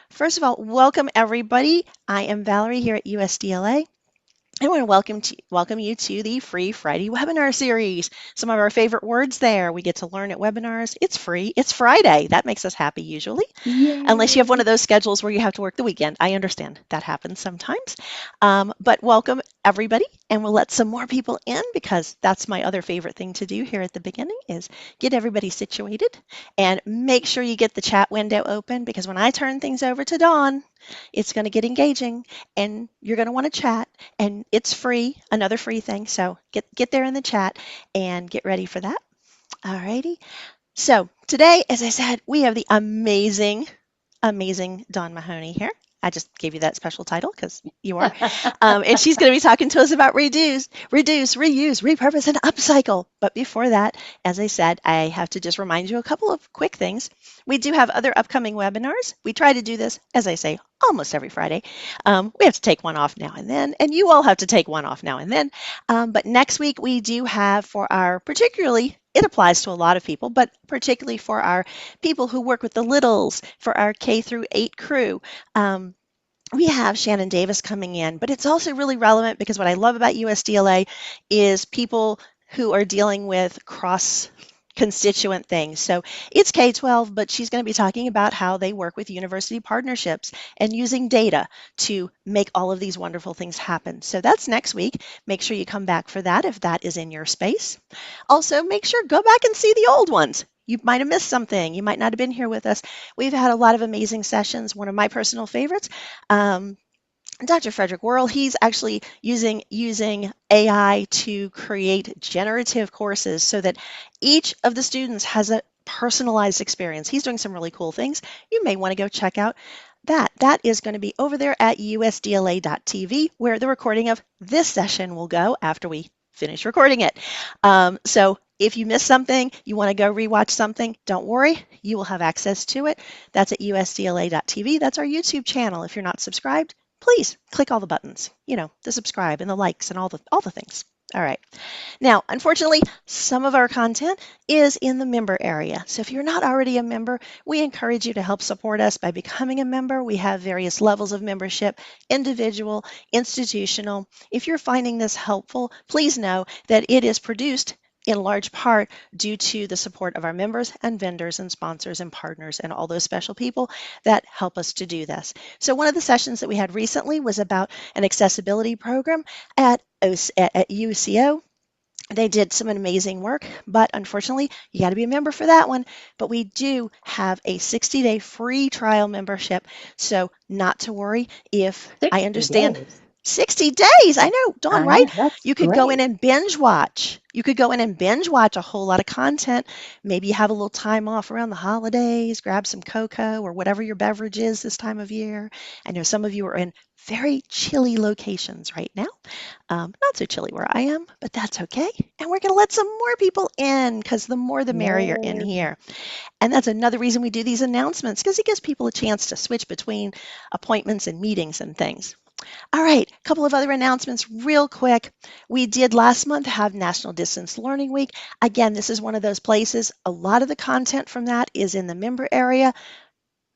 First of all, welcome everybody. I am Valerie here at USDLA. I want to welcome you to the Free Friday webinar series. Some of our favorite words there. We get to learn at webinars. It's free. It's Friday. That makes us happy usually. Unless you have one Yay. of those schedules where you have to work the weekend. I understand that happens sometimes. But welcome everybody, and we'll let some more people in because that's my other favorite thing to do here at the beginning is get everybody situated and make sure you get the chat window open because when I turn things over to Dawn, it's going to get engaging and you're going to want to chat and it's free, another free thing. So get there in the chat and get ready for that. All righty. So today, as I said, we have the amazing Dawn Mahoney here. I just gave you that special title because you are. And she's going to be talking to us about reuse, repurpose, and upcycle. But before that, as I said, I have to just remind you a couple of quick things. We do have other upcoming webinars. We try to do this, as I say, almost every Friday. We have to take one off now and then, and you all have to take one off now and then. But next week, we do have for our particularly it applies to a lot of people, but particularly for our people who work with the littles, for our K through 8 crew. We have Shannon Davis coming in, but it's also really relevant because what I love about USDLA is people who are dealing with cross constituent things. So it's K-12, but she's going to be talking about how they work with university partnerships and using data to make all of these wonderful things happen. So that's next week. Make sure you come back for that if that is in your space. Also, make sure go back and see the old ones. You might have missed something. You might not have been here with us. We've had a lot of amazing sessions. One of my personal favorites, Dr. Frederick Worrell, he's actually using AI to create generative courses so that each of the students has a personalized experience. He's doing some really cool things. You may want to go check out that. That is going to be over there at usdla.tv, where the recording of this session will go after we finish recording it. So if you missed something, you want to go rewatch something, don't worry, you will have access to it. That's at usdla.tv. That's our YouTube channel. If you're not subscribed, please click all the buttons, the subscribe and the likes and all the things. All right. Now, unfortunately, some of our content is in the member area. So if you're not already a member, we encourage you to help support us by becoming a member. We have various levels of membership, individual, institutional. If you're finding this helpful, please know that it is produced in large part due to the support of our members and vendors and sponsors and partners and all those special people that help us to do this. So one of the sessions that we had recently was about an accessibility program at UCO. They did some amazing work, but unfortunately, you got to be a member for that one. But we do have a 60-day free trial membership, so not to worry if I 60 understand. days. 60 days. I know, Dawn, I right? know, that's You could go in great. and binge watch. You could go in and binge watch a whole lot of content. Maybe you have a little time off around the holidays, grab some cocoa or whatever your beverage is this time of year. I know some of you are in very chilly locations right now. Not so chilly where I am, but that's okay. And we're going to let some more people in because the more the merrier in Yay. here. And that's another reason we do these announcements because it gives people a chance to switch between appointments and meetings and things. All right, a couple of other announcements real quick. We did last month have National Distance Learning Week. Again, this is one of those places. A lot of the content from that is in the member area.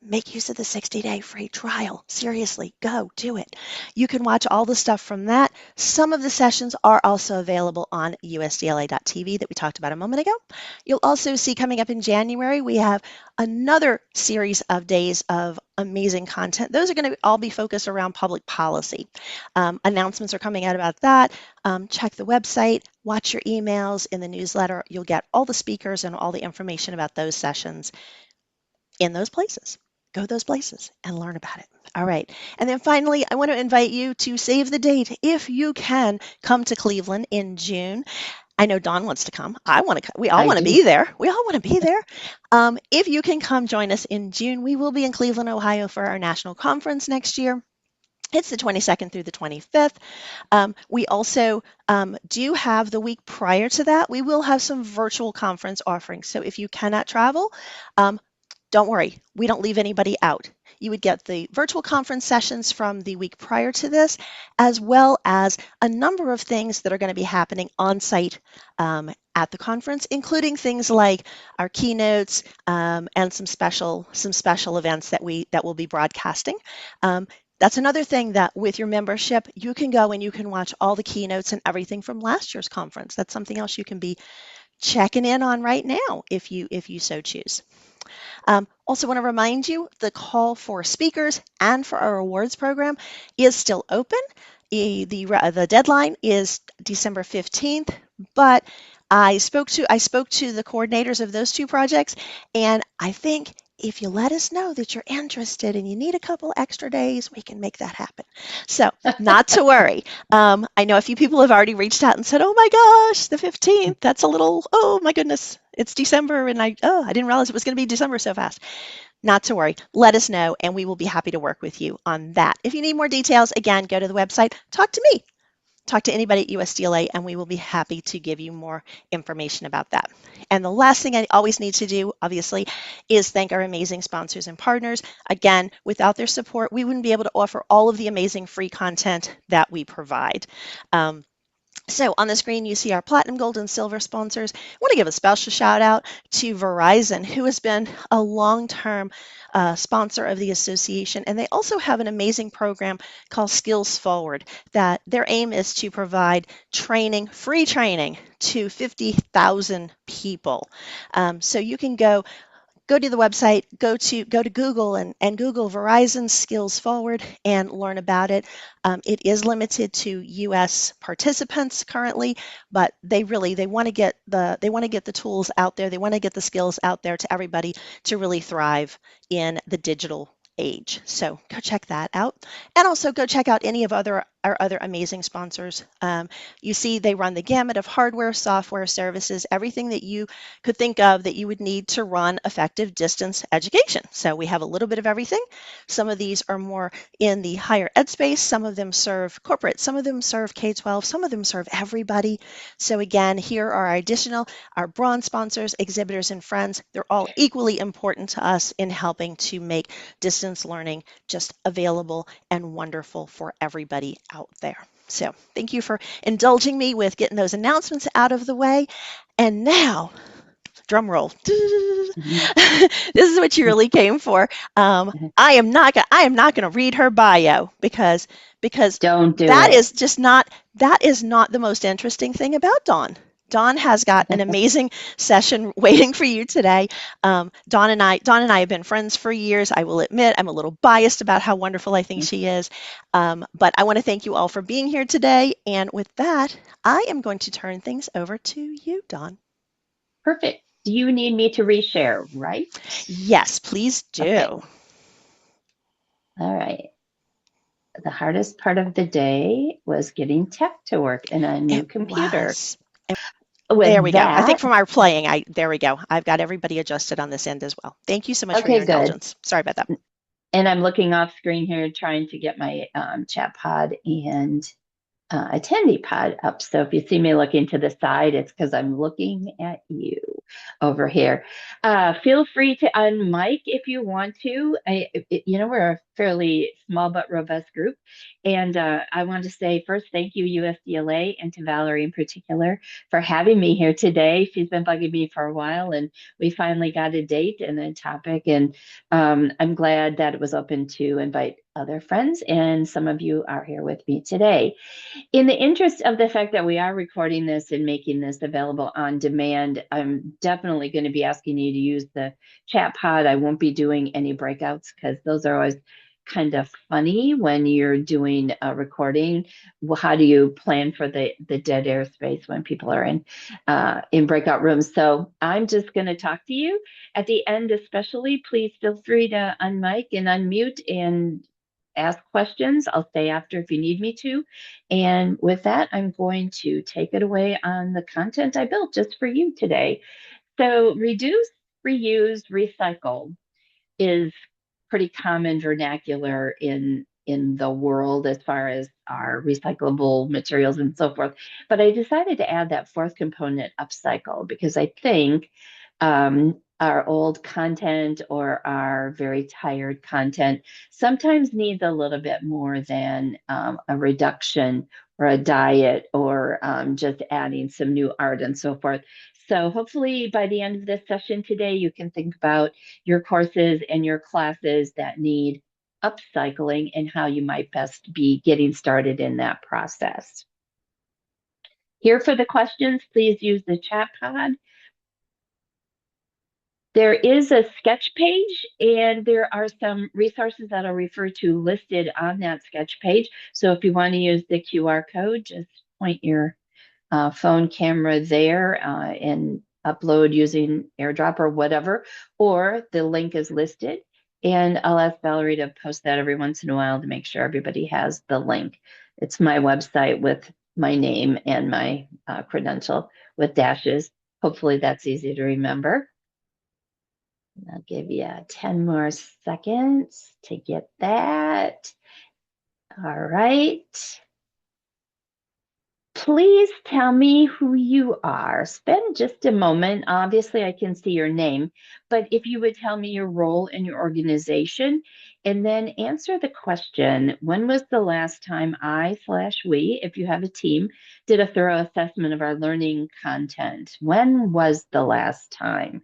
Make use of the 60-day free trial. Seriously, go do it. You can watch all the stuff from that. Some of the sessions are also available on usdla.tv that we talked about a moment ago. You'll also see coming up in January, we have another series of days of amazing content. Those are going to all be focused around public policy. Announcements are coming out about that. Check the website, watch your emails in the newsletter. You'll get all the speakers and all the information about those sessions in those places. Go those places and learn about it. All right. And then finally, I want to invite you to save the date. If you can come to Cleveland in June. I know Dawn wants to come. I want to. We all I want to do. be there. We all want to be there. If you can come join us in June, we will be in Cleveland, Ohio for our national conference next year. It's the 22nd through the 25th. We also do have the week prior to that, we will have some virtual conference offerings. So if you cannot travel, don't worry, we don't leave anybody out. You would get the virtual conference sessions from the week prior to this, as well as a number of things that are going to be happening on site at the conference, including things like our keynotes and some special events that will be broadcasting. That's another thing that with your membership, you can go and you can watch all the keynotes and everything from last year's conference. That's something else you can be checking in on right now if you so choose. Also want to remind you the call for speakers and for our awards program is still open. The deadline is December 15th, but I spoke to the coordinators of those two projects, and I think if you let us know that you're interested and you need a couple extra days, we can make that happen. So not to worry. I know a few people have already reached out and said, "Oh my gosh, the 15th, that's a little, oh my goodness, it's December, and I didn't realize it was going to be December so fast." Not to worry. Let us know, and we will be happy to work with you on that. If you need more details, again, go to the website, talk to me, talk to anybody at USDLA, and we will be happy to give you more information about that. And the last thing I always need to do, obviously, is thank our amazing sponsors and partners. Again, without their support, we wouldn't be able to offer all of the amazing free content that we provide. So on the screen, you see our platinum, gold, and silver sponsors. I want to give a special shout out to Verizon, who has been a long-term sponsor of the association. And they also have an amazing program called Skills Forward that their aim is to provide training, free training to 50,000 people. So you can go to the website, go to Google and Google Verizon Skills Forward and learn about it. It is limited to U.S. participants currently, but they want to get the tools out there. They want to get the skills out there to everybody to really thrive in the digital age. So go check that out, and also go check out any of our other amazing sponsors. You see, they run the gamut of hardware, software, services, everything that you could think of that you would need to run effective distance education. So we have a little bit of everything. Some of these are more in the higher ed space. Some of them serve corporate. Some of them serve K-12. Some of them serve everybody. So again, here are our bronze sponsors, exhibitors, and friends. They're all equally important to us in helping to make distance learning just available and wonderful for everybody out there. So thank you for indulging me with getting those announcements out of the way. And now, drum roll. This is what you really came for. I am not going to read her bio because Don't do that it. is not the most interesting thing about Dawn. Dawn has got an amazing session waiting for you today. Dawn and I have been friends for years. I will admit I'm a little biased about how wonderful I think she is, but I want to thank you all for being here today. And with that, I am going to turn things over to you, Dawn. Perfect. Do you need me to reshare, right? Yes, please do. Okay. All right. The hardest part of the day was getting tech to work in a new computer. Was. With There we go. I think that, from our playing, there we go. I've got everybody adjusted on this end as well. Thank you so much for your okay, good. indulgence. Sorry about that. And I'm looking off screen here trying to get my chat pod and attendee pod up. So if you see me looking to the side, it's because I'm looking at you over here. Feel free to unmic if you want to. We're a fairly small but robust group. And I want to say first, thank you, USDLA, and to Valerie in particular for having me here today. She's been bugging me for a while, and we finally got a date and a topic. And I'm glad that it was open to invite other friends, and some of you are here with me today. In the interest of the fact that we are recording this and making this available on demand, I'm definitely going to be asking you to use the chat pod. I won't be doing any breakouts because those are always kind of funny when you're doing a recording. Well, how do you plan for the dead air space when people are in breakout rooms? So I'm just going to talk to you at the end, especially. Please feel free to unmic and unmute and ask questions. I'll stay after if you need me to. And with that, I'm going to take it away on the content I built just for you today. So reduce, reuse, recycle is pretty common vernacular in the world as far as our recyclable materials and so forth. But I decided to add that fourth component, upcycle, because I think our old content or our very tired content sometimes needs a little bit more than a reduction or a diet or just adding some new art and so forth. So hopefully by the end of this session today, you can think about your courses and your classes that need upcycling and how you might best be getting started in that process. Here for the questions, please use the chat pod. There is a sketch page and there are some resources that I'll refer to listed on that sketch page. So if you want to use the QR code, just point your phone camera there and upload using AirDrop or whatever, or the link is listed. And I'll ask Valerie to post that every once in a while to make sure everybody has the link. It's my website with my name and my credential with dashes. Hopefully that's easy to remember. I'll give you 10 more seconds to get that. All right. Please tell me who you are. Spend just a moment. Obviously, I can see your name, but if you would tell me your role in your organization and then answer the question, when was the last time I/we, if you have a team, did a thorough assessment of our learning content? When was the last time?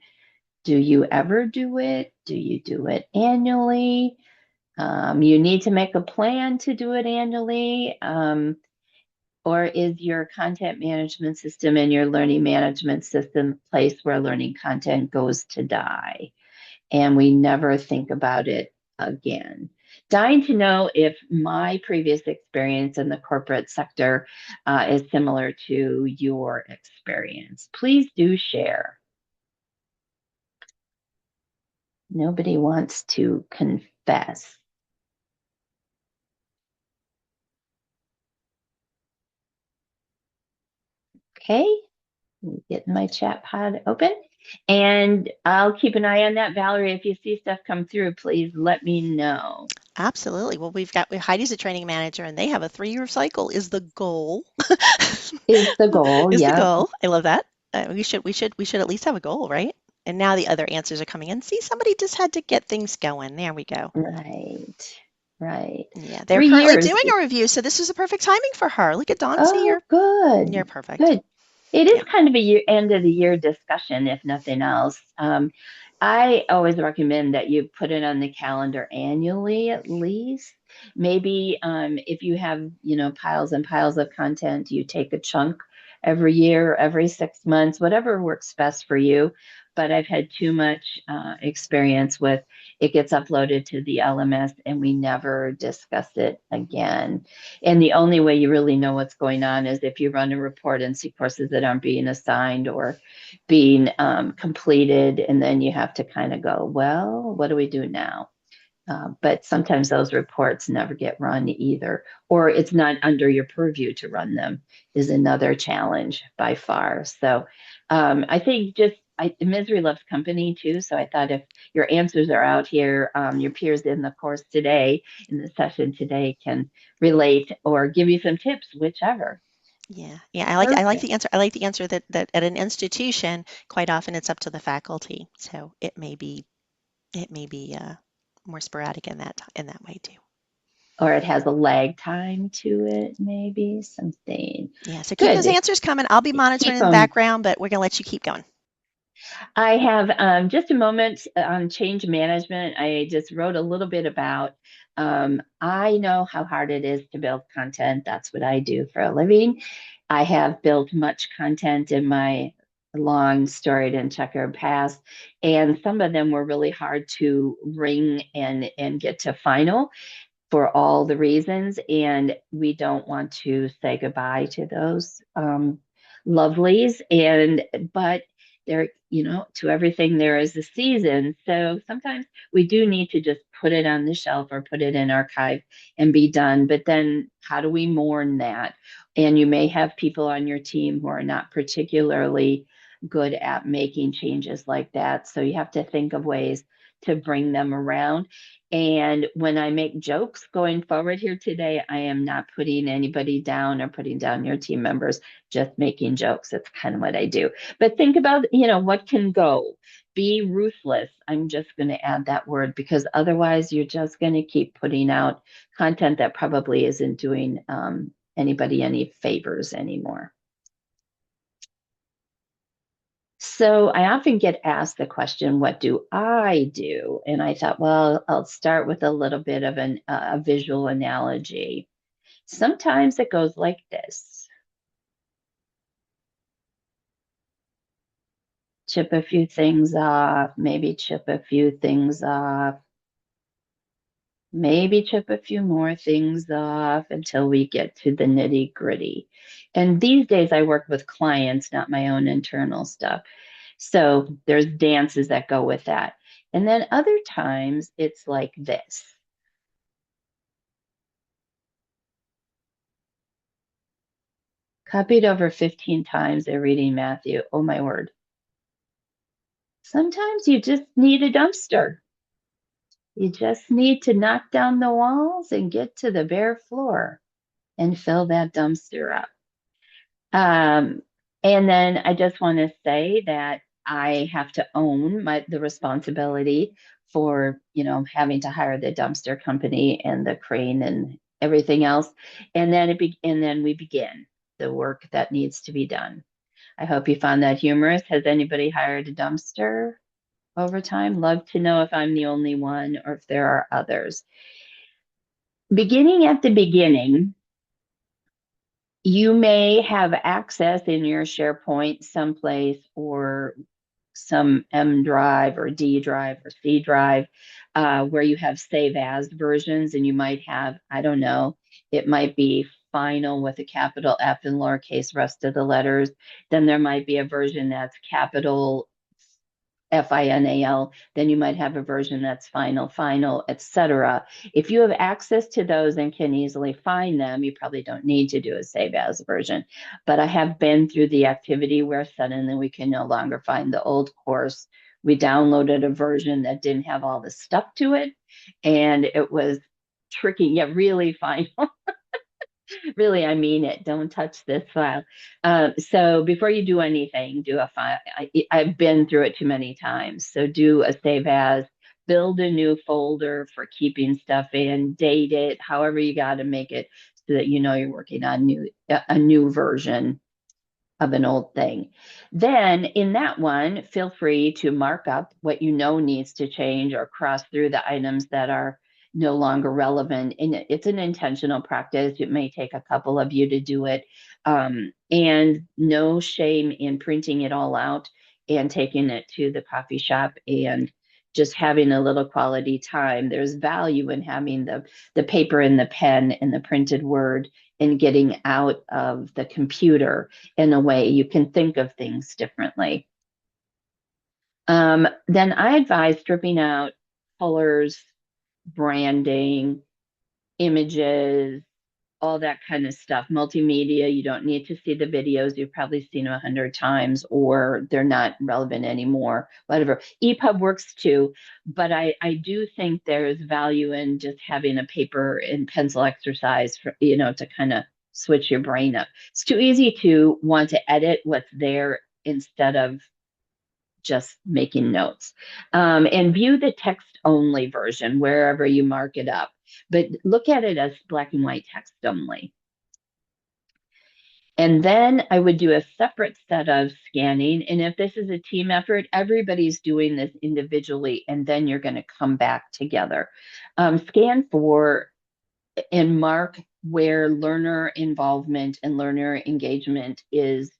Do you ever do it? Do you do it annually? You need to make a plan to do it annually. Or is your content management system and your learning management system a place where learning content goes to die and we never think about it again? Dying to know if my previous experience in the corporate sector is similar to your experience. Please do share. Nobody wants to confess. Okay, get my chat pod open. And I'll keep an eye on that, Valerie. If you see stuff come through, please let me know. Absolutely. Well, Heidi's a training manager, and they have a 3-year cycle. Is the goal? Is the goal, Is the yep. goal? I love that. We should at least have a goal, right? And now the other answers are coming in. See, somebody just had to get things going. There we go. Right, right. Yeah, they're Three currently years. doing a review, so this is a perfect timing for her. Look at Dawn. See, Oh, you're good, perfect. good. It is Yeah. kind of a end of the year discussion, if nothing else. I always recommend that you put it on the calendar annually at least. Maybe if you have, piles and piles of content, you take a chunk every year, every 6 months, whatever works best for you. But I've had too much experience with it gets uploaded to the LMS and we never discuss it again. And the only way you really know what's going on is if you run a report and see courses that aren't being assigned or being completed. And then you have to kind of go, well, what do we do now? But sometimes those reports never get run either, or it's not under your purview to run them, is another challenge by far. So I think misery loves company too. So I thought if your answers are out here, your peers in the course today, in the session today, can relate or give you some tips, whichever. Yeah, yeah. I like Perfect. the answer. I like the answer that at an institution, quite often it's up to the faculty. So it may be more sporadic in that way too. Or it has a lag time to it, maybe something. Yeah. So keep those Good. answers coming. I'll be monitoring Keep in the them. background, but we're gonna let you keep going. I have just a moment on change management. I just wrote a little bit about. I know how hard it is to build content. That's what I do for a living. I have built much content in my long storied and checkered past, and some of them were really hard to ring and get to final for all the reasons. And we don't want to say goodbye to those lovelies. But there, to everything there is a season. So sometimes we do need to just put it on the shelf or put it in archive and be done. But then how do we mourn that? And you may have people on your team who are not particularly good at making changes like that. So you have to think of ways to bring them around. And when I make jokes going forward here today, I am not putting anybody down or putting down your team members, just making jokes. That's kind of what I do. But think about, what can go. Be ruthless. I'm just going to add that word because otherwise you're just going to keep putting out content that probably isn't doing anybody any favors anymore. So I often get asked the question, what do I do? And I thought, well, I'll start with a little bit of a visual analogy. Sometimes it goes like this. Chip a few things off, maybe chip a few things off, maybe chip a few more things off until we get to the nitty gritty. And these days I work with clients, not my own internal stuff. So there's dances that go with that. And then other times it's like this. Copied over 15 times they're reading Matthew. Oh my word. Sometimes you just need a dumpster. You just need to knock down the walls and get to the bare floor and fill that dumpster up. Um, and then I just want to say that I have to own the responsibility for, having to hire the dumpster company and the crane and everything else. And then we begin the work that needs to be done. I hope you found that humorous. Has anybody hired a dumpster over time? Love to know if I'm the only one or if there are others. Beginning at the beginning, you may have access in your SharePoint someplace or some M drive or D drive or C drive where you have save as versions, and you might have, I don't know, it might be final with a capital F and lowercase rest of the letters. Then there might be a version that's capital final, then you might have a version that's final, etc. If you have access to those and can easily find them, you probably don't need to do a save as version. But I have been through the activity where suddenly we can no longer find the old course. We downloaded a version that didn't have all the stuff to it, and it was tricky, yet really final. Really, I mean it. Don't touch this file. So before you do anything, do a file. I've been through it too many times. So do a save as, build a new folder for keeping stuff in, date it, however you got to make it so that you know you're working on a new version of an old thing. Then in that one, feel free to mark up what you know needs to change or cross through the items that are no longer relevant. And it's an intentional practice. It may take a couple of you to do it. And no shame in printing it all out and taking it to the coffee shop and just having a little quality time. There's value in having the paper and the pen and the printed word and getting out of the computer in a way you can think of things differently. Then I advise stripping out colors, branding, images, all that kind of stuff. Multimedia, you don't need to see the videos. You've probably seen them 100 times or they're not relevant anymore, whatever. EPUB works too, but I do think there's value in just having a paper and pencil exercise for, to kind of switch your brain up. It's too easy to want to edit what's there instead of just making notes. And view the text only version wherever you mark it up, but look at it as black and white text only. And then I would do a separate set of scanning. And if this is a team effort, everybody's doing this individually, and then you're going to come back together. Scan for and mark where learner involvement and learner engagement is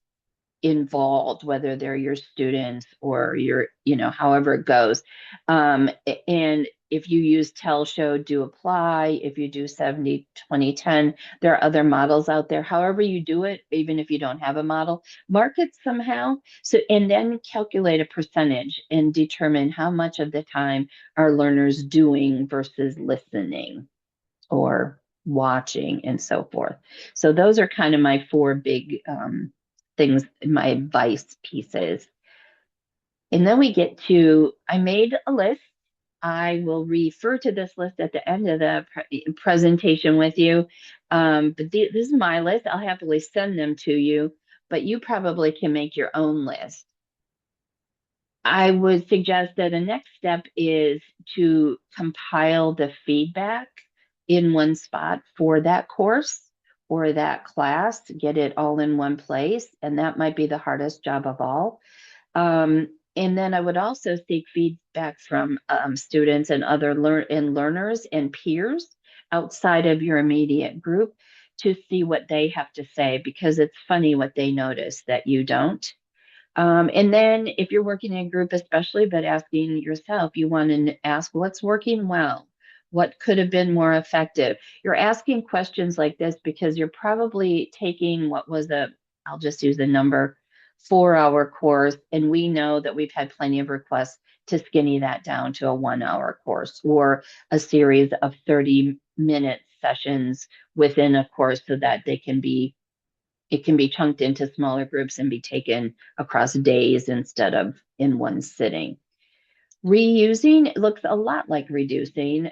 involved, whether they're your students or your, however it goes. And if you use tell, show, do, apply, if you do 70, 20, 10, there are other models out there. However you do it, even if you don't have a model, mark it somehow. So, and then calculate a percentage and determine how much of the time are learners doing versus listening or watching and so forth. So those are kind of my four big things, my advice pieces And then we get to, I made a list. I will refer to this list at the end of the presentation with you. But this is my list. I'll happily send them to you, but you probably can make your own list. I would suggest that a next step is to compile the feedback in one spot for that course or that class, get it all in one place. And that might be the hardest job of all. And then I would also seek feedback from students and other learners and peers outside of your immediate group to see what they have to say, because it's funny what they notice that you don't. And then if you're working in a group, especially, but asking yourself, you want to ask what's working well? What could have been more effective? You're asking questions like this because you're probably taking what was I'll just use the number, 4-hour course. And we know that we've had plenty of requests to skinny that down to a 1-hour course or a series of 30-minute sessions within a course so that it can be chunked into smaller groups and be taken across days instead of in one sitting. Reusing looks a lot like reducing.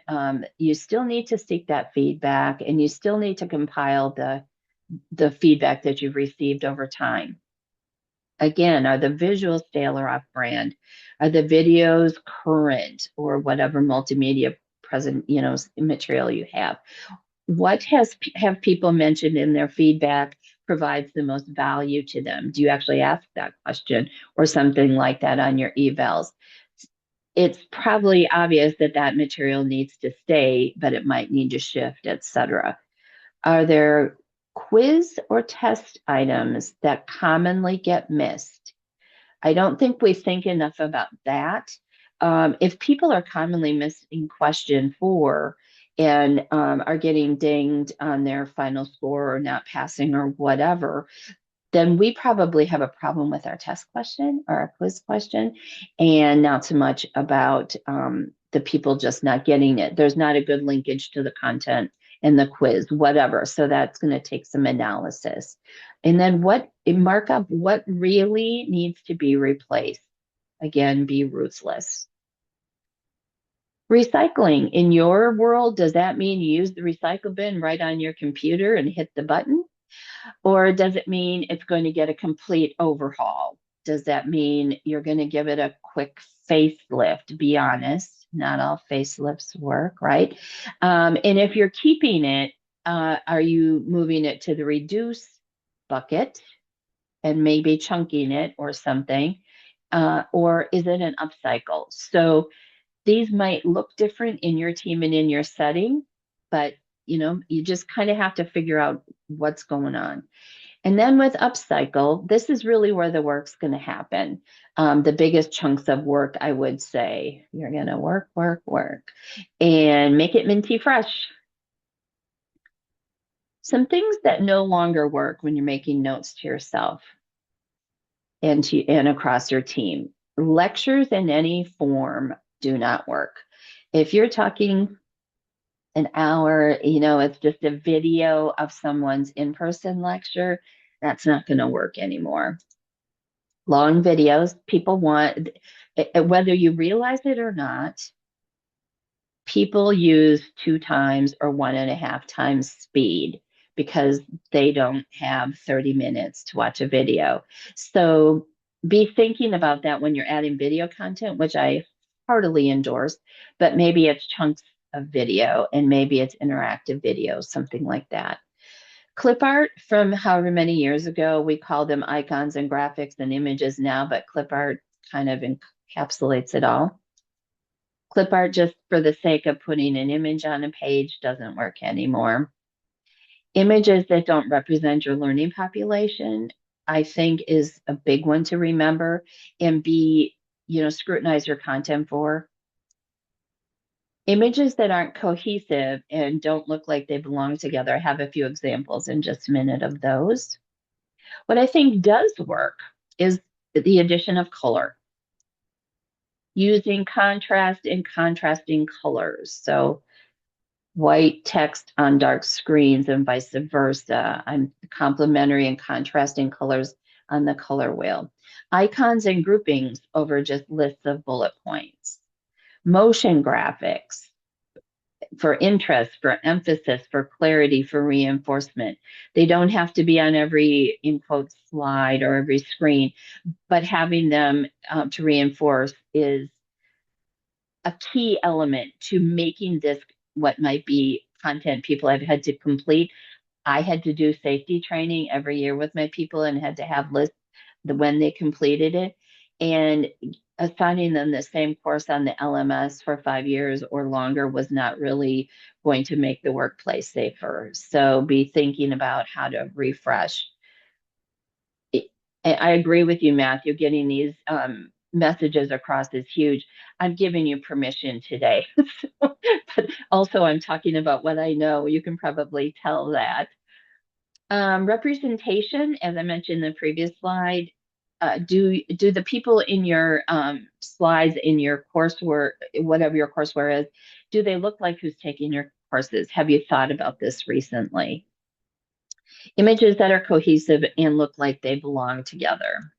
You still need to seek that feedback, and you still need to compile the feedback that you've received over time. Again, are the visuals stale or off brand? Are the videos current, or whatever multimedia present, material you have? What have people mentioned in their feedback provides the most value to them? Do you actually ask that question or something like that on your evals? It's probably obvious that that material needs to stay, but it might need to shift, etc. Are there quiz or test items that commonly get missed? I don't think we think enough about that. If people are commonly missing question 4 and are getting dinged on their final score or not passing or whatever, then we probably have a problem with our test question or our quiz question, and not so much about the people just not getting it. There's not a good linkage to the content in the quiz, whatever. So that's going to take some analysis. And then mark up what really needs to be replaced. Again, be ruthless. Recycling in your world, does that mean you use the recycle bin right on your computer and hit the button? Or does it mean it's going to get a complete overhaul? Does that mean you're going to give it a quick facelift? Be honest, not all facelifts work, right? And if you're keeping it, are you moving it to the reduce bucket and maybe chunking it or something? Or is it an upcycle? So these might look different in your team and in your setting, but you just kind of have to figure out what's going on. And then with Upcycle, this is really where the work's going to happen. The biggest chunks of work, I would say, you're going to work, work, work, and make it minty fresh. Some things that no longer work when you're making notes to yourself and across your team. Lectures in any form do not work. If you're talking an hour, it's just a video of someone's in-person lecture, that's not going to work anymore. Long videos, people want, whether you realize it or not, people use 2 times or 1.5 times speed because they don't have 30 minutes to watch a video. So be thinking about that when you're adding video content, which I heartily endorse, but maybe it's chunks of video and maybe it's interactive video, something like that. Clip art from however many years ago, we call them icons and graphics and images now, but clip art kind of encapsulates it all. Clip art just for the sake of putting an image on a page doesn't work anymore. Images that don't represent your learning population, I think, is a big one to remember and scrutinize your content for. Images that aren't cohesive and don't look like they belong together. I have a few examples in just a minute of those. What I think does work is the addition of color, using contrast and contrasting colors. So white text on dark screens and vice versa. I'm complementary and contrasting colors on the color wheel. Icons and groupings over just lists of bullet points. Motion graphics for interest, for emphasis, for clarity, for reinforcement. They don't have to be on every, in quotes, slide or every screen, but having them to reinforce is a key element to making this what might be content people have had to complete. I had to do safety training every year with my people and had to have lists when they completed it. And assigning them the same course on the LMS for 5 years or longer was not really going to make the workplace safer. So be thinking about how to refresh. I agree with you, Matthew. Getting these messages across is huge. I'm giving you permission today. So, but also, I'm talking about what I know. You can probably tell that. Representation, as I mentioned in the previous slide, do the people in your slides in your coursework, whatever your courseware is, do they look like who's taking your courses? Have you thought about this recently? Images that are cohesive and look like they belong together.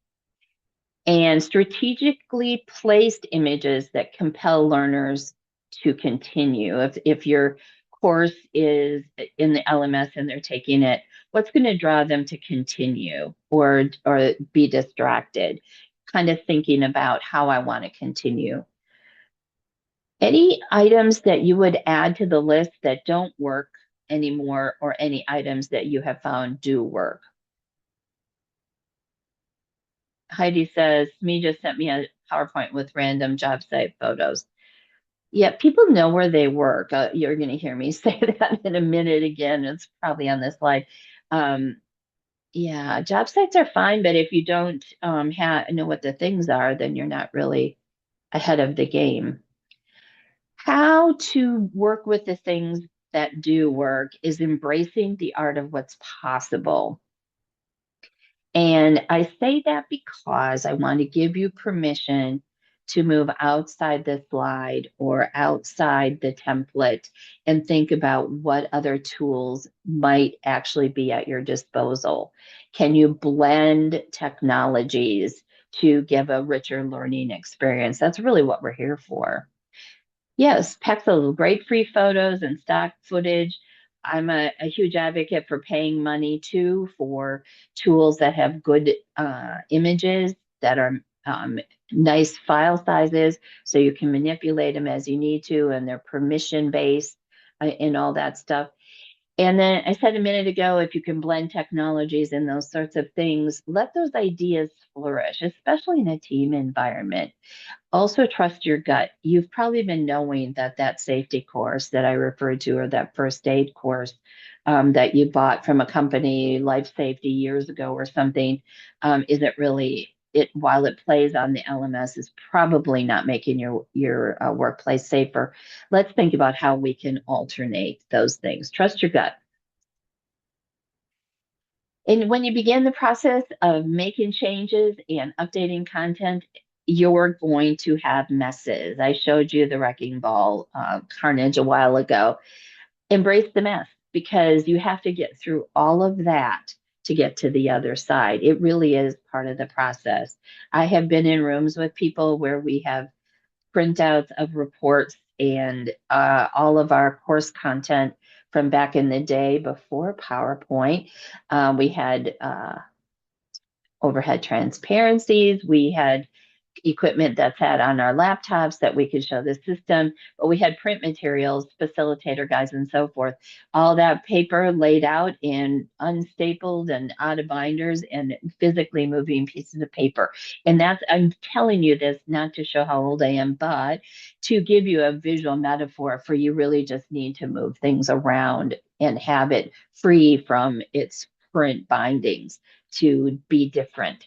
And strategically placed images that compel learners to continue. If your course is in the LMS and they're taking it, what's going to draw them to continue or be distracted? Kind of thinking about how I want to continue. Any items that you would add to the list that don't work anymore, or any items that you have found do work? Heidi says, me just sent me a PowerPoint with random job site photos. Yeah, people know where they work. You're going to hear me say that in a minute again. It's probably on this slide. Um, yeah, job sites are fine, but if you don't know what the things are, then you're not really ahead of the game. How to work with the things that do work is embracing the art of what's possible. And I say that because I want to give you permission to move outside the slide or outside the template and think about what other tools might actually be at your disposal. Can you blend technologies to give a richer learning experience? That's really what we're here for. Yes, Pexel, great free photos and stock footage. I'm a huge advocate for paying money too for tools that have good images that are nice file sizes so you can manipulate them as you need to, and they're permission based and all that stuff. And then I said a minute ago, if you can blend technologies and those sorts of things, let those ideas flourish, especially in a team environment. Also, trust your gut. You've probably been knowing that that safety course that I referred to, or that first aid course that you bought from a company, Life Safety, years ago or something, isn't really it. While it plays on the LMS, is probably not making your workplace safer. Let's think about how we can alternate those things. Trust your gut. And when you begin the process of making changes and updating content, you're going to have messes. I showed you the wrecking ball carnage a while ago. Embrace the mess, because you have to get through all of that to get to the other side. It really is part of the process. I have been in rooms with people where we have printouts of reports and all of our course content from back in the day before PowerPoint. We had overhead transparencies. We had equipment that's had on our laptops that we could show the system, but we had print materials, facilitator guides, and so forth. All that paper laid out in unstapled and out of binders and physically moving pieces of paper. And that's, I'm telling you this not to show how old I am, but to give you a visual metaphor for you really just need to move things around and have it free from its print bindings to be different.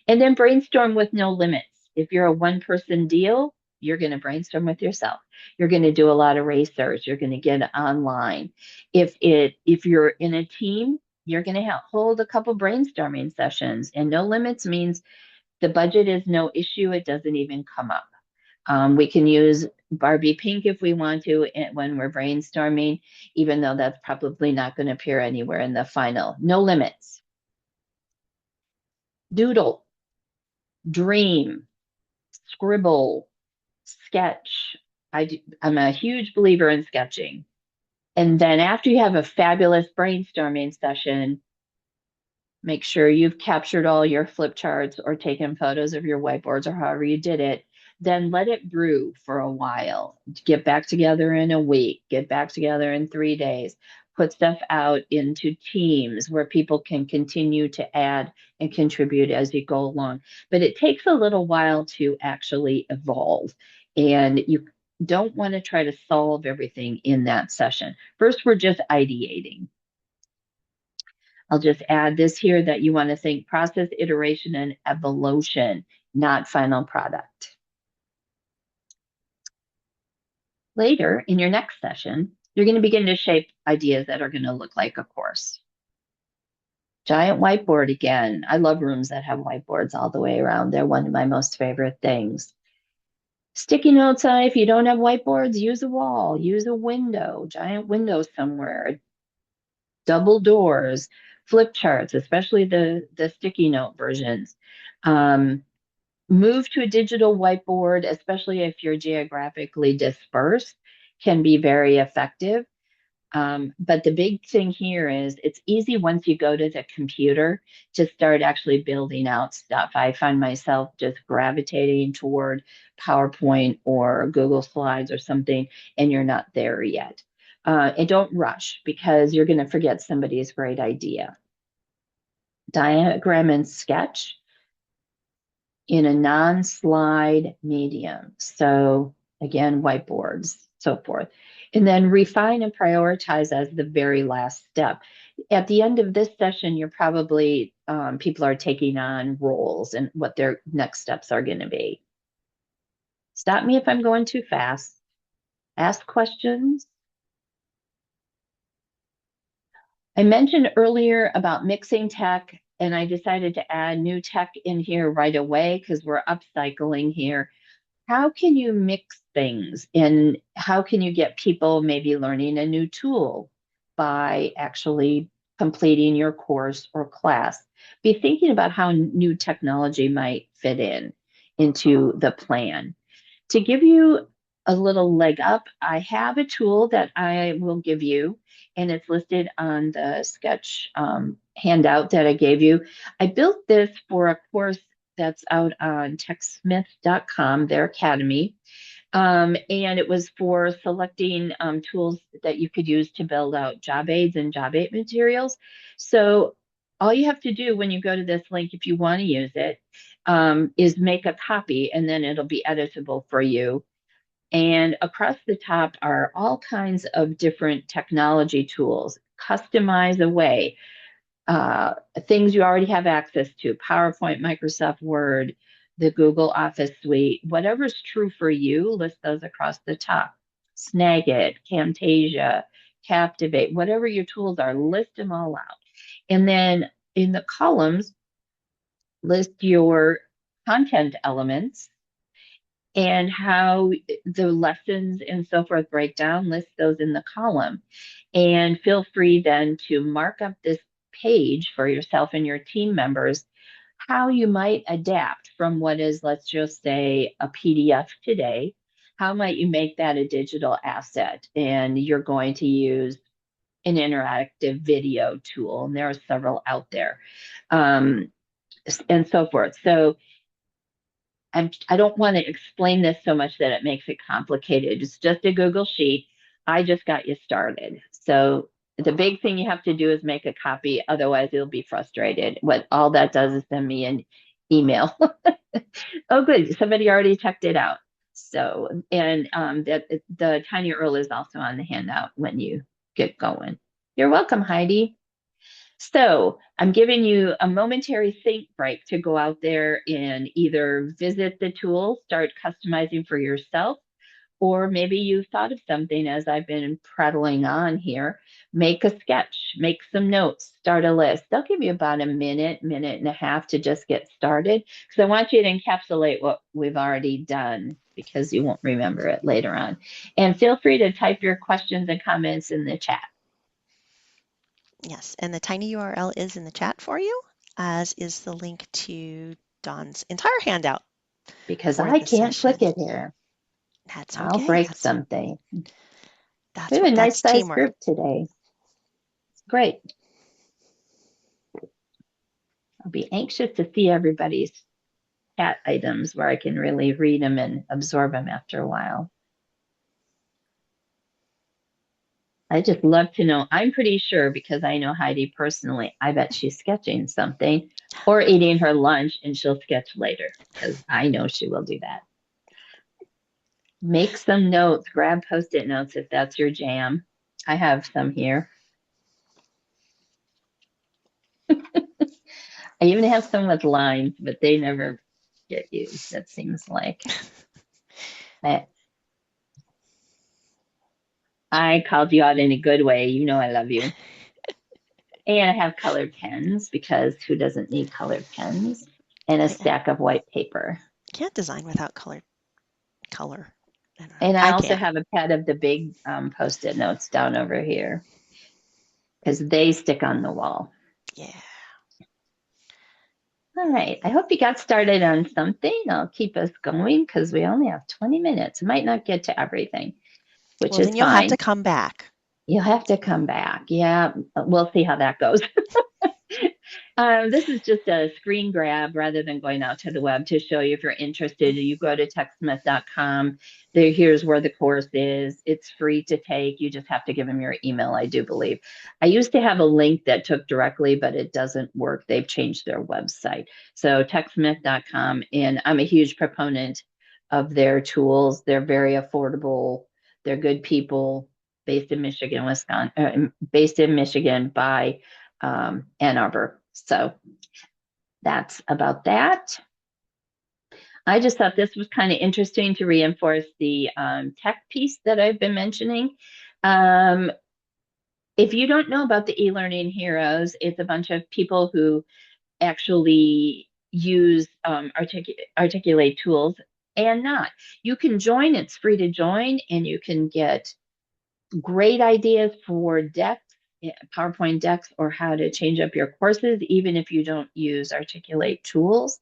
And then brainstorm with no limits. If you're a one person deal, you're going to brainstorm with yourself. You're going to do a lot of research. You're going to get online. If you're in a team, you're going to hold a couple brainstorming sessions. And no limits means the budget is no issue. It doesn't even come up. We can use Barbie Pink if we want to when we're brainstorming, even though that's probably not going to appear anywhere in the final. No limits. Doodle, dream, scribble, sketch. I'm a huge believer in sketching. And then after you have a fabulous brainstorming session, make sure you've captured all your flip charts or taken photos of your whiteboards or however you did it. Then let it brew for a while. Get back together in a week, get back together in 3 days, put stuff out into teams where people can continue to add and contribute as you go along. But it takes a little while to actually evolve. And you don't want to try to solve everything in that session. First, we're just ideating. I'll just add this here that you want to think process, iteration, and evolution, not final product. Later in your next session, you're going to begin to shape ideas that are going to look like a course. Giant whiteboard again. I love rooms that have whiteboards all the way around. They're one of my most favorite things. Sticky notes, if you don't have whiteboards, use a wall, use a window, giant window somewhere, double doors, flip charts, especially the sticky note versions. Move to a digital whiteboard, especially if you're geographically dispersed, can be very effective. But the big thing here is it's easy once you go to the computer to start actually building out stuff. I find myself just gravitating toward PowerPoint or Google Slides or something, and you're not there yet. And don't rush because you're going to forget somebody's great idea. Diagram and sketch in a non-slide medium. So again, whiteboards, so forth. And then refine and prioritize as the very last step. At the end of this session, you're probably, people are taking on roles and what their next steps are going to be. Stop me if I'm going too fast. Ask questions. I mentioned earlier about mixing tech, and I decided to add new tech in here right away because we're upcycling here. How can you mix things and how can you get people maybe learning a new tool by actually completing your course or class? Be thinking about how new technology might fit into the plan. To give you a little leg up, I have a tool that I will give you, and it's listed on the sketch handout that I gave you. I built this for a course that's out on techsmith.com, their academy. And it was for selecting tools that you could use to build out job aids and job aid materials. So all you have to do when you go to this link, if you want to use it, is make a copy and then it'll be editable for you. And across the top are all kinds of different technology tools. Customize away things you already have access to, PowerPoint, Microsoft Word, the Google Office Suite, whatever's true for you, list those across the top. Snagit, Camtasia, Captivate, whatever your tools are, list them all out. And then in the columns, list your content elements and how the lessons and so forth break down, list those in the column. And feel free then to mark up this page for yourself and your team members, how you might adapt from what is, let's just say, a PDF today. How might you make that a digital asset? And you're going to use an interactive video tool, and there are several out there, and so forth. So I don't want to explain this so much that it makes it complicated. It's just a Google Sheet. I just got you started. So the big thing you have to do is make a copy. Otherwise, you'll be frustrated. What all that does is send me an email. Oh, good. Somebody already checked it out. So, and that the Tiny URL is also on the handout when you get going. You're welcome, Heidi. So I'm giving you a momentary think break to go out there and either visit the tool, start customizing for yourself, or maybe you've thought of something as I've been prattling on here. Make a sketch, make some notes, start a list. They'll give you about a minute, minute and a half to just get started because I want you to encapsulate what we've already done because you won't remember it later on. And feel free to type your questions and comments in the chat. Yes, and the tiny URL is in the chat for you. as is the link to Dawn's entire handout because for I the can't session. click it here. That's I'll okay. break something. We have a nice That's sized teamwork. group today. Great. I'll be anxious to see everybody's chat items where I can really read them and absorb them after a while. I just love to know. I'm pretty sure because I know Heidi personally, I bet she's sketching something or eating her lunch and she'll sketch later because I know she will do that. Make some notes, grab post-it notes if that's your jam. I have some here. I even have some with lines, but they never get used, it seems like. I called you out in a good way. You know I love you. And I have colored pens because who doesn't need colored pens? And a I stack of white paper. can't design without color. I don't know. And I I also can. have a pad of the big post-it notes down over here because they stick on the wall. Yeah. All right. I hope you got started on something. I'll keep us going because we only have 20 minutes. Might not get to everything, which Well, is then you'll have fine. to come back. You'll have to come back. Yeah, we'll see how that goes. This is just a screen grab rather than going out to the web to show you if you're interested. You go to techsmith.com. Here's where the course is. It's free to take. You just have to give them your email, I do believe. I used to have a link that took directly, but it doesn't work. They've changed their website. So techsmith.com. And I'm a huge proponent of their tools. They're very affordable. They're good people based in Michigan, Wisconsin, based in Michigan by Ann Arbor. So that's about that. I just thought this was kind of interesting to reinforce the tech piece that I've been mentioning. Um, if you don't know about the e-learning heroes, it's a bunch of people who actually use articulate tools and not. You can join, it's free to join, and you can get great ideas for decks, PowerPoint decks, or how to change up your courses, even if you don't use articulate tools.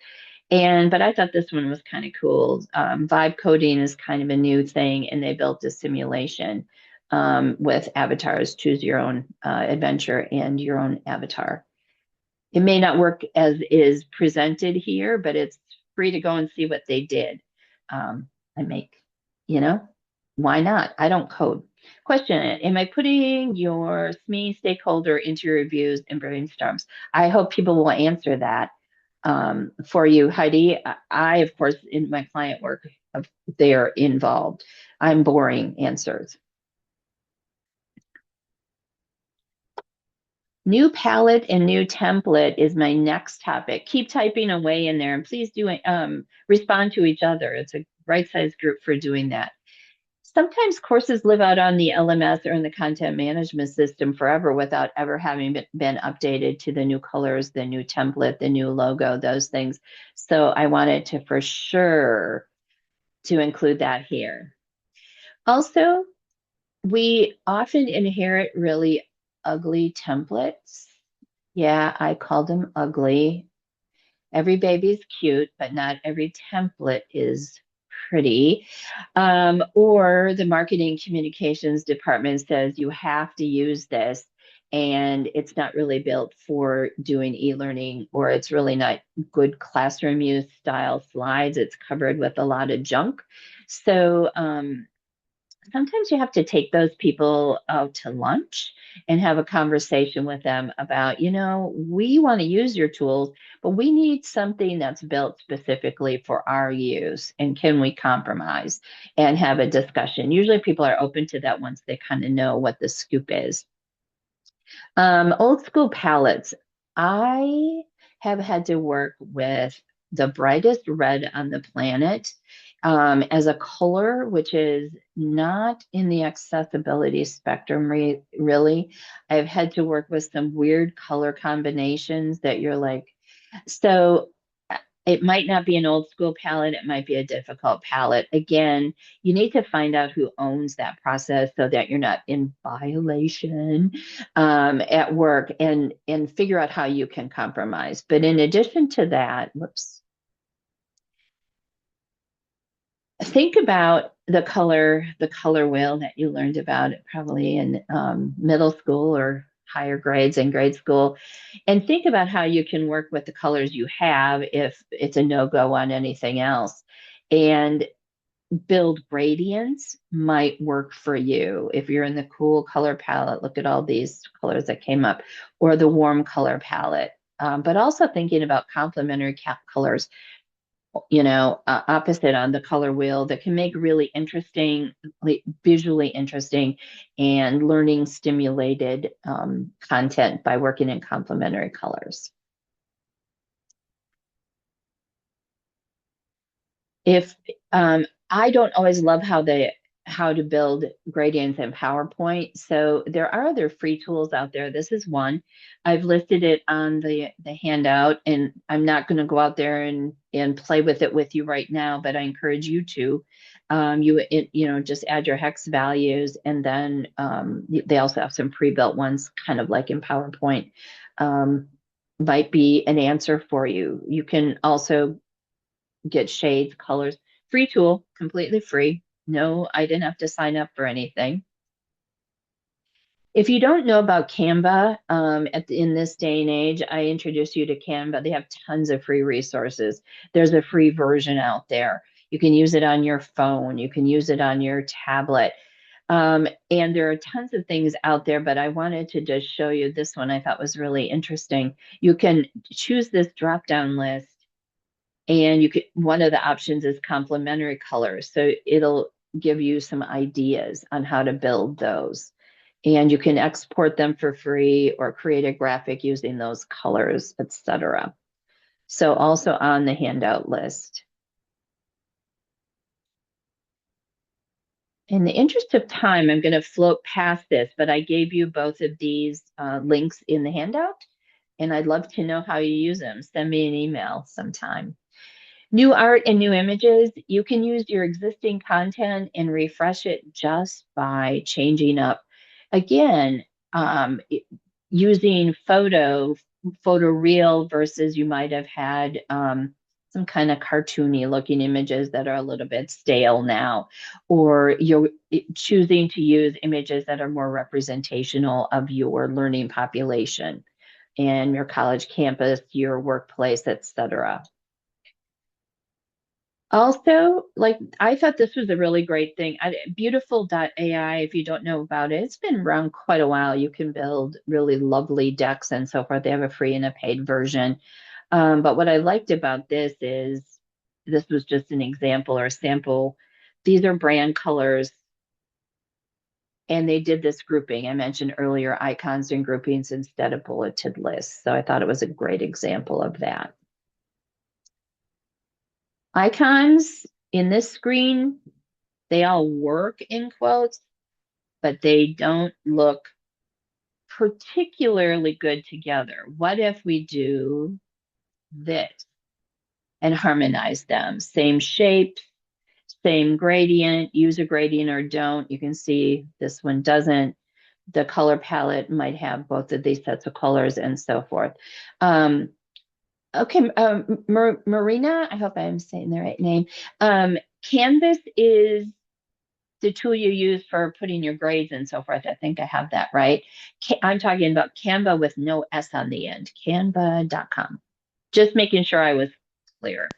But I thought this one was kind of cool. Vibe coding is kind of a new thing, and they built a simulation with avatars. Choose your own adventure and your own avatar. It may not work as is presented here, but it's free to go and see what they did. I make, you know, why not? I don't code. Question: am I putting your SME stakeholder into your reviews and brainstorms? I hope people will answer that for you, Heidi. I, of course, in my client work, they are involved. I'm boring answers. New palette and new template is my next topic. Keep typing away in there and please do respond to each other. It's a right size group for doing that. Sometimes courses live out on the LMS or in the content management system forever without ever having been updated to the new colors, the new template, the new logo, those things. So I wanted to for sure to include that here. Also, we often inherit really ugly templates. Yeah, I called them ugly. Every baby's cute, but not every template is pretty. Or the marketing communications department says you have to use this, and it's not really built for doing e-learning, or it's really not good classroom use style slides. It's covered with a lot of junk. So sometimes you have to take those people out to lunch and have a conversation with them about, we want to use your tools, but we need something that's built specifically for our use. And can we compromise and have a discussion? Usually people are open to that once they kind of know what the scoop is. Old school palettes. I have had to work with the brightest red on the planet as a color, which is not in the accessibility spectrum, really. I've had to work with some weird color combinations that you're like, so It might not be an old school palette. It might be a difficult palette. Again, you need to find out who owns that process so that you're not in violation at work, and figure out how you can compromise. But in addition to that, whoops, think about the color wheel that you learned about probably in middle school or higher grades in grade school, and think about how you can work with the colors you have if it's a no-go on anything else, and build gradients might work for you. If you're in the cool color palette, look at all these colors that came up, or the warm color palette. But also thinking about complementary colors, opposite on the color wheel, that can make really interesting, like, visually interesting and learning stimulated content by working in complementary colors. If I don't always love how to build gradients in PowerPoint, so there are other free tools out there. This is one. I've listed it on the handout, and I'm not going to go out there and play with it with you right now, but I encourage you to. Just add your hex values, and then they also have some pre-built ones, kind of like in PowerPoint. Might be an answer for you. You can also get shades, colors, free tool, completely free. No, I didn't have to sign up for anything. If you don't know about Canva, in this day and age, I introduce you to Canva. They have tons of free resources. There's a free version out there. You can use it on your phone. You can use it on your tablet. And there are tons of things out there, but I wanted to just show you this one I thought was really interesting. You can choose this drop-down list, and one of the options is complementary colors. So it'll give you some ideas on how to build those. And you can export them for free or create a graphic using those colors, etc. So also on the handout list. In the interest of time, I'm going to float past this, but I gave you both of these links in the handout, and I'd love to know how you use them. Send me an email sometime. New art and new images, you can use your existing content and refresh it just by changing up, again, using photo real versus you might have had some kind of cartoony looking images that are a little bit stale now, or you're choosing to use images that are more representational of your learning population and your college campus, your workplace, etc. Also, like, I thought this was a really great thing. Beautiful.ai, if you don't know about it, it's been around quite a while. You can build really lovely decks and so forth. They have a free and a paid version. But what I liked about this is this was just an example or a sample. These are brand colors, and they did this grouping. I mentioned earlier icons and groupings instead of bulleted lists. So I thought it was a great example of that. Icons in this screen, they all work in quotes, but they don't look particularly good together. What if we do this and harmonize them? Same shape, same gradient, use a gradient or don't. You can see this one doesn't. The color palette might have both of these sets of colors and so forth. Okay, Marina, I hope I'm saying the right name. Canvas is the tool you use for putting your grades and so forth. I think I have that right. I'm talking about Canva with no S on the end, canva.com. Just making sure I was clear.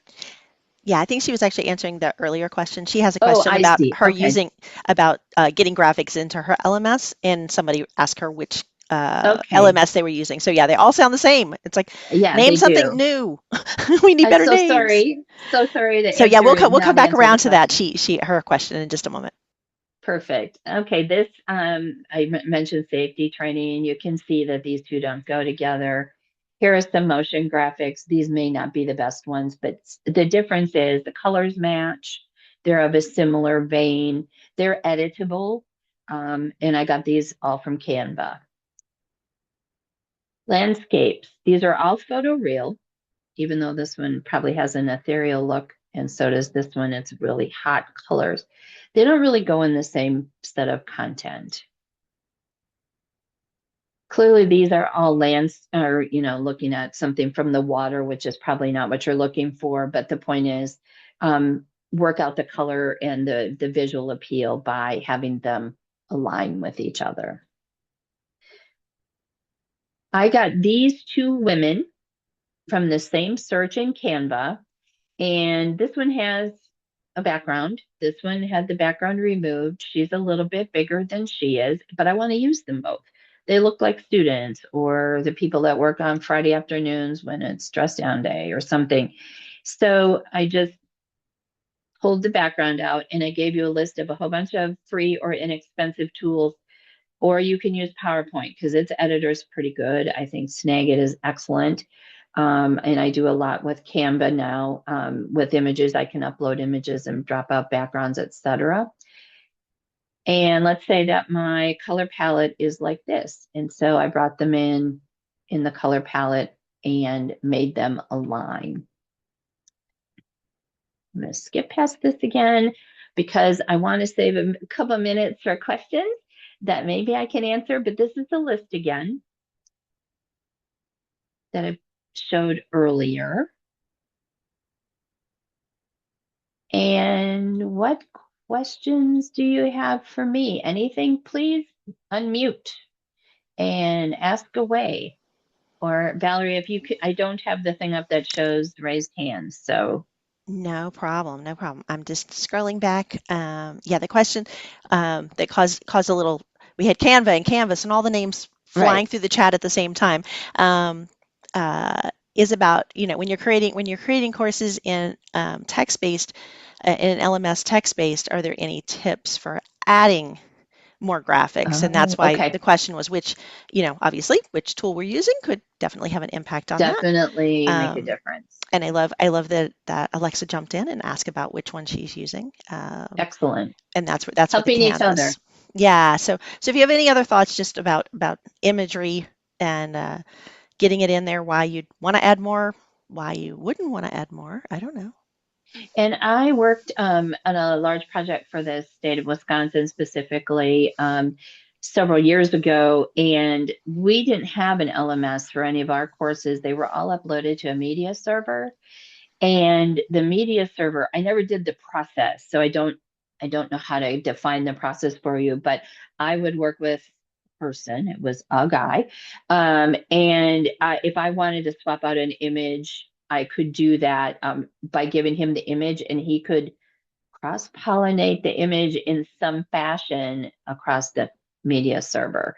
Yeah, I think she was actually answering the earlier question. She has a Oh, question I about see. her Okay. using getting graphics into her LMS, and somebody asked her which Okay. LMS they were using. So yeah, they all sound the same. It's like Yeah, name they something do. new. We need I'm better so names. sorry. So sorry to So yeah, answer, we'll come not back answer the around to that. question. Her question in just a moment. Perfect. Okay, this mentioned safety training. You can see that these two don't go together. Here are some motion graphics. These may not be the best ones, but the difference is the colors match. They're of a similar vein. They're editable. And I got these all from Canva. Landscapes. These are all photoreal. even though this one probably has an ethereal look, and so does this one. It's really hot colors. They don't really go in the same set of content. Clearly, these are all lands, or, looking at something from the water, which is probably not what you're looking for. But the point is, work out the color and the visual appeal by having them align with each other. I got these two women from the same search in Canva, and this one has a background. This one had the background removed. She's a little bit bigger than she is, but I want to use them both. They look like students or the people that work on Friday afternoons when it's dress down day or something. So I just pulled the background out and I gave you a list of a whole bunch of free or inexpensive tools, or you can use PowerPoint because its editor is pretty good. I think Snagit is excellent. And I do a lot with Canva now. With images, I can upload images and drop out backgrounds, etc. And let's say that my color palette is like this. And so I brought them in the color palette and made them align. I'm going to skip past this again because I want to save a couple of minutes for questions that maybe I can answer, but this is the list again that I showed earlier. And what questions do you have for me? Anything, please unmute and ask away. Or Valerie, if you could, I don't have the thing up that shows raised hands, so. No problem, no problem. I'm just scrolling back. Yeah, the question that caused a little. We had Canva and Canvas and all the names flying Right. through the chat at the same time. Is about when you're creating courses in text-based in an LMS text-based. Are there any tips for adding more graphics? And that's Oh, why the okay. question was obviously which tool we're using could definitely have an impact on that. Definitely make a Um, difference. and I love that Alexa jumped in and asked about which one she's using. Excellent. And that's where the Helping each other. canvas. Yeah. So if you have any other thoughts just about imagery and getting it in there, why you'd want to add more, why you wouldn't want to add more, I don't know. And I worked on a large project for the state of Wisconsin specifically several years ago, and we didn't have an LMS for any of our courses. They were all uploaded to a media server. And the media server, I never did the process, so I don't know how to define the process for you, but I would work with a person, it was a guy, and if I wanted to swap out an image, I could do that by giving him the image, and he could cross-pollinate the image in some fashion across the media server.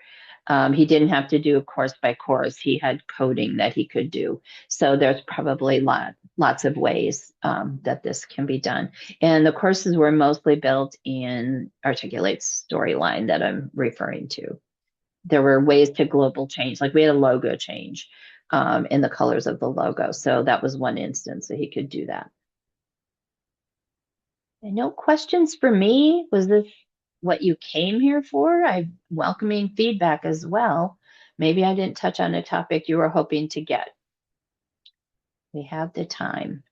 He didn't have to do course by course. He had coding that he could do. So there's probably lots of ways that this can be done. And the courses were mostly built in Articulate Storyline that I'm referring to. There were ways to global change, like we had a logo change in the colors of the logo. So that was one instance that he could do that. And no questions for me. Was this what you came here for? I'm welcoming feedback as well. Maybe I didn't touch on a topic you were hoping to get. We have the time.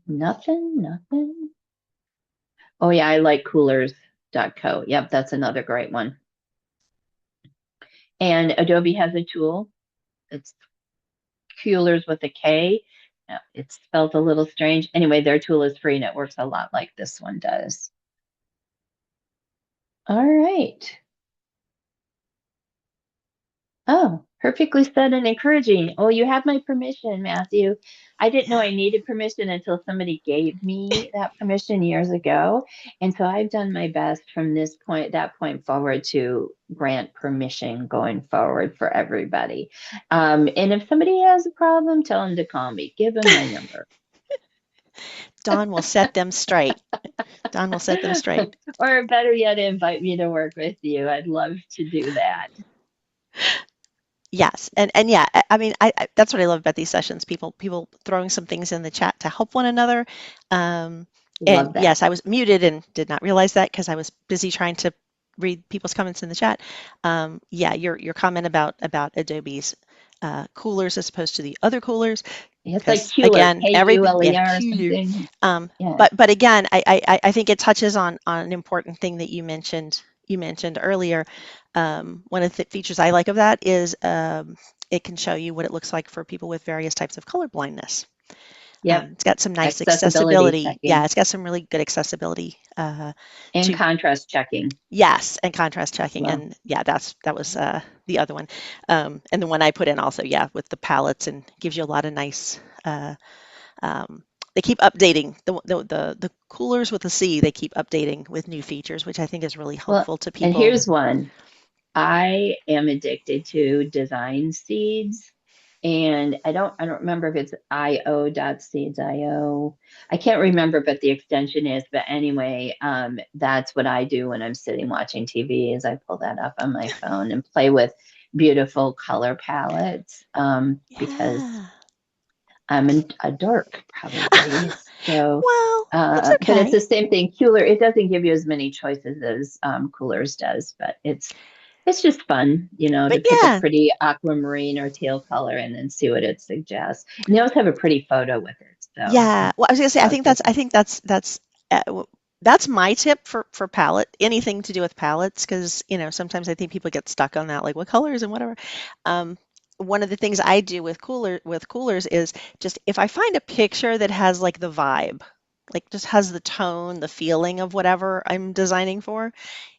Nothing. Oh yeah, I like coolers.co. Yep, that's another great one. And Adobe has a tool. It's Coolers with a K. It's spelled a little strange. Anyway, their tool is free and it works a lot like this one does. All right. Oh, perfectly said and encouraging. Oh, you have my permission, Matthew. I didn't know I needed permission until somebody gave me that permission years ago. And so I've done my best from that point forward to grant permission going forward for everybody. And if somebody has a problem, tell them to call me. Give them my number. Dawn will set them straight. Dawn will set them straight. Or better yet, invite me to work with you. I'd love to do that. Yes, and yeah, I mean, that's what I love about these sessions. People throwing some things in the chat to help one another. Um, and Love that. yes, I was muted and did not realize that because I was busy trying to read people's comments in the chat. Yeah, your comment about Adobe's coolers as opposed to the other coolers. It's like Because Kueller, again, yeah, Kuler or cooler. something. Yeah. But again, I think it touches on an important thing that you mentioned earlier. One of the features I like of that is it can show you what it looks like for people with various types of color blindness. Yep. It's got some nice Accessibility accessibility. Yeah, checking it's got some really good accessibility and to contrast checking yes, and contrast as checking. well. And yeah, that was the other one. And the one I put in also, yeah, with the palettes and gives you a lot of nice. They keep updating the coolers with the C. They keep updating with new features, which I think is really Well, helpful to and people. here's one. I am addicted to design seeds. And I don't remember if it's io.seeds.io. I can't remember, but the extension is. But anyway, that's what I do when I'm sitting watching TV is I pull that up on my phone and play with beautiful color palettes because Yeah. I'm a dork probably. So, Well, it's but it's okay. the same thing. Cooler, it doesn't give you as many choices as Coolers does, but it's just fun, to But pick a yeah, pretty aquamarine or teal color and then see what it suggests. And they also have a pretty photo with it, so yeah. Well, I was gonna say, that was I helpful. think that's my tip for palette. Anything to do with palettes, because sometimes I think people get stuck on that, like what colors and whatever. Um, One of the things I do with coolers is just if I find a picture that has like the vibe, like just has the tone, the feeling of whatever I'm designing for,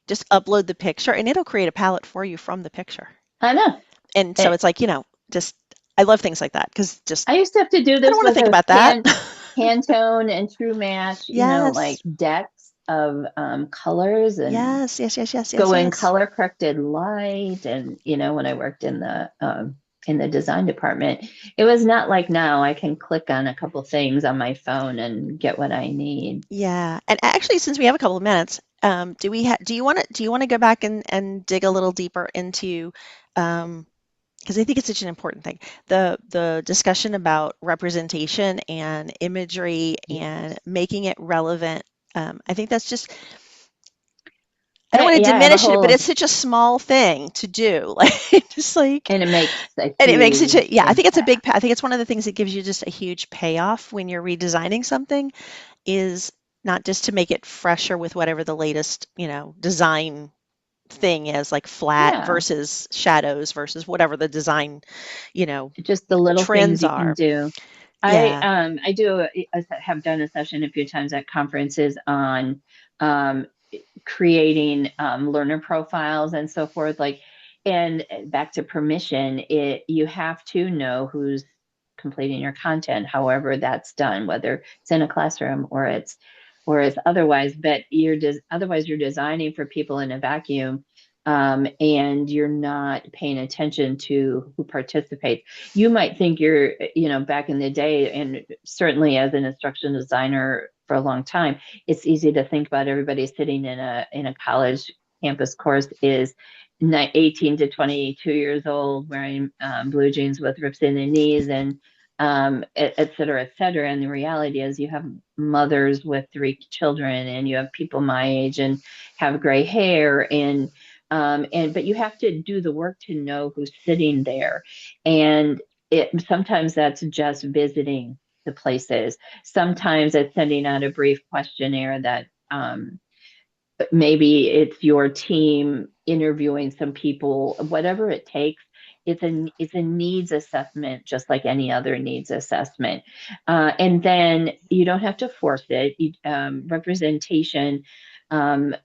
just upload the picture and it'll create a palette for you from the picture. I know. And so It, it's like, just I love things like that because just I used to have to do I don't this want to with think a about that. Pantone and True Match, like Yes. decks of colors and Yes, yes, yes, yes, yes, go in yes. color corrected light. And when I worked in the design department, it was not like now I can click on a couple things on my phone and get what I need. Yeah. And actually, since we have a couple of minutes, do you want to go back and dig a little deeper into because I think it's such an important thing. The discussion about representation and imagery and Yes. making it relevant. I think that's just I don't want to Yeah, I have a diminish it, but whole, it's such a small thing to do. Like just like and it makes a and it makes it huge yeah, I think it's a impact. I think it's one of the things that gives you just a huge payoff when you're redesigning something is not just to make it fresher with whatever the latest, design thing is, like flat Yeah, versus shadows versus whatever the design, you know, just the little things trends you can are. do. Yeah. I have done a session a few times at conferences on um, creating learner profiles and so forth. Like, and back to permission, you have to know who's completing your content, however that's done, whether it's in a classroom or it's otherwise. But otherwise you're designing for people in a vacuum. And you're not paying attention to who participates. You might think you're, back in the day, and certainly as an instructional designer for a long time, it's easy to think about everybody sitting in a college campus course is 18 to 22 years old wearing blue jeans with rips in the knees and et cetera, et cetera. And the reality is you have mothers with 3 children and you have people my age and have gray hair but you have to do the work to know who's sitting there. And sometimes that's just visiting the places. Sometimes it's sending out a brief questionnaire that maybe it's your team interviewing some people, whatever it takes. It's a needs assessment, just like any other needs assessment. And then you don't have to force it. Representation um,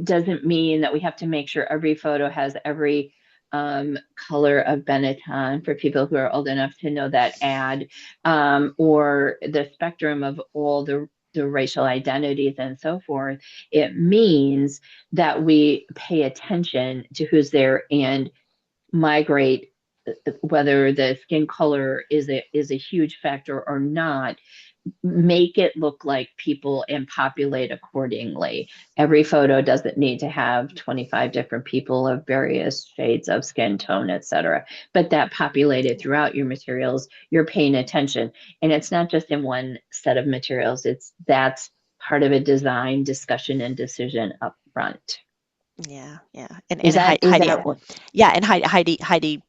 doesn't mean that we have to make sure every photo has every color of Benetton for people who are old enough to know that ad, or the spectrum of all the racial identities and so forth. It means that we pay attention to who's there and migrate, whether the skin color is a huge factor or not, make it look like people and populate accordingly. Every photo doesn't need to have 25 different people of various shades of skin tone, et cetera, but that populated throughout your materials, you're paying attention. And it's not just in one set of materials, that's part of a design discussion and decision up front. Yeah, yeah. Is that is Heidi, that what yeah, and Heidi,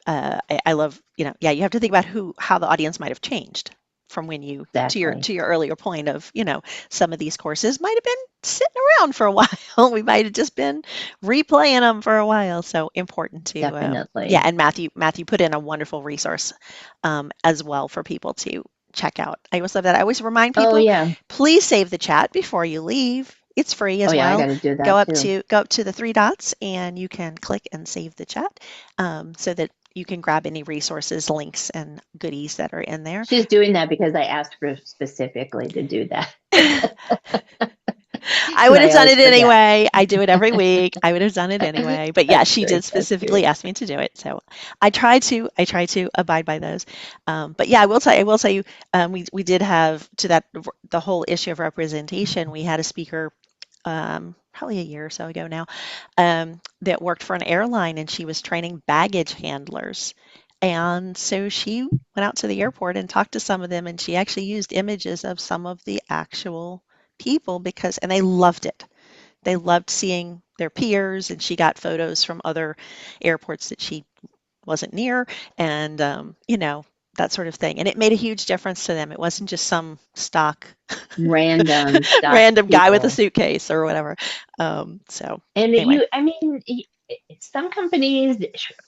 I love, yeah, you have to think about how the audience might have changed from when you, exactly? to your earlier point of, some of these courses might have been sitting around for a while. We might have just been replaying them for a while. So important to, yeah, Definitely. and Matthew put in a wonderful resource as well for people to check out. I always love that. I always remind Oh people, yeah. please save the chat before you leave. It's free Oh as yeah, I well. got to do that too. Go up to the three dots and you can click and save the chat, so that you can grab any resources, links, and goodies that are in there. She's doing that because I asked her specifically to do that. I Because would have I done always it forget. anyway. I do it every week. I would have done it anyway. But yeah, That's she did great. That's specifically great. ask me to do it. So I try to abide by those. But yeah, I will tell you, we did have to that the whole issue of representation. We had a speaker probably a year or so ago now, that worked for an airline and she was training baggage handlers. And so she went out to the airport and talked to some of them, and she actually used images of some of the actual people and they loved it. They loved seeing their peers, and she got photos from other airports that she wasn't near, and that sort of thing. And it made a huge difference to them. It wasn't just some stock Random stock random guy with a people. suitcase or whatever. So And anyway, I mean, some companies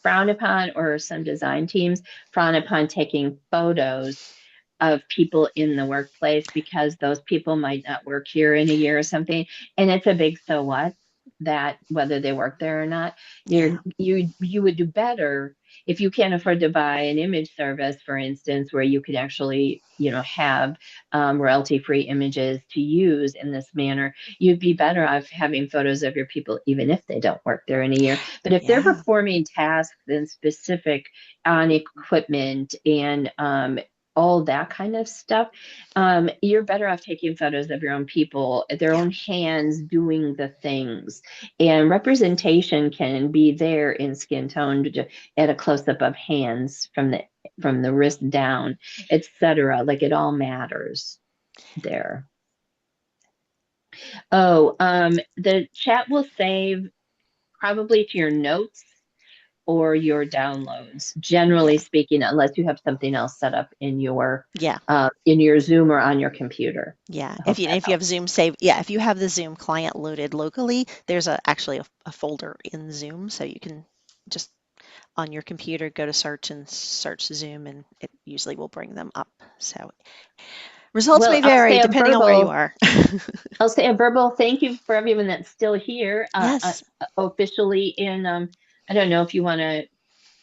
frown upon, or some design teams frown upon taking photos of people in the workplace because those people might not work here in a year or something. And it's a big so what, that whether they work there or not. yeah, You would do better if you can't afford to buy an image service, for instance, where you could actually, have royalty-free images to use in this manner. You'd be better off having photos of your people, even if they don't work there in a year. But if they're yeah, performing tasks and specific on equipment and all that kind of stuff, you're better off taking photos of your own people, their yeah, own hands doing the things. And representation can be there in skin tone at a close up of hands from the wrist down, etc. Like it all matters there. Oh, the chat will save probably to your notes or your downloads, yeah, generally speaking, unless you have something else set up yeah. in your Zoom or on your computer. Yeah, I hope that if you have helps. Zoom saved, yeah, if you have the Zoom client loaded locally, there's actually a folder in Zoom, so you can just on your computer go to search and search Zoom, and it usually will bring them up. So results Well, may vary depending on where you are. I'll say a verbal thank you for everyone that's still here, Yes, officially in. I don't know if you want to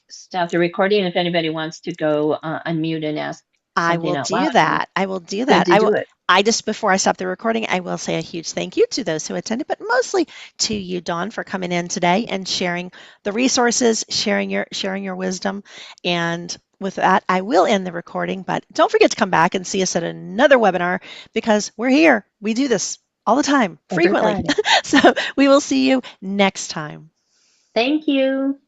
stop the recording. If anybody wants to go unmute and ask I something will out loud, do that. I will do good that. to do it. I just, before I stop the recording, I will say a huge thank you to those who attended, but mostly to you, Dawn, for coming in today and sharing the resources, sharing your wisdom. And with that, I will end the recording, but don't forget to come back and see us at another webinar because we're here. We do this all the time, Every frequently. Friday. So we will see you next time. Thank you.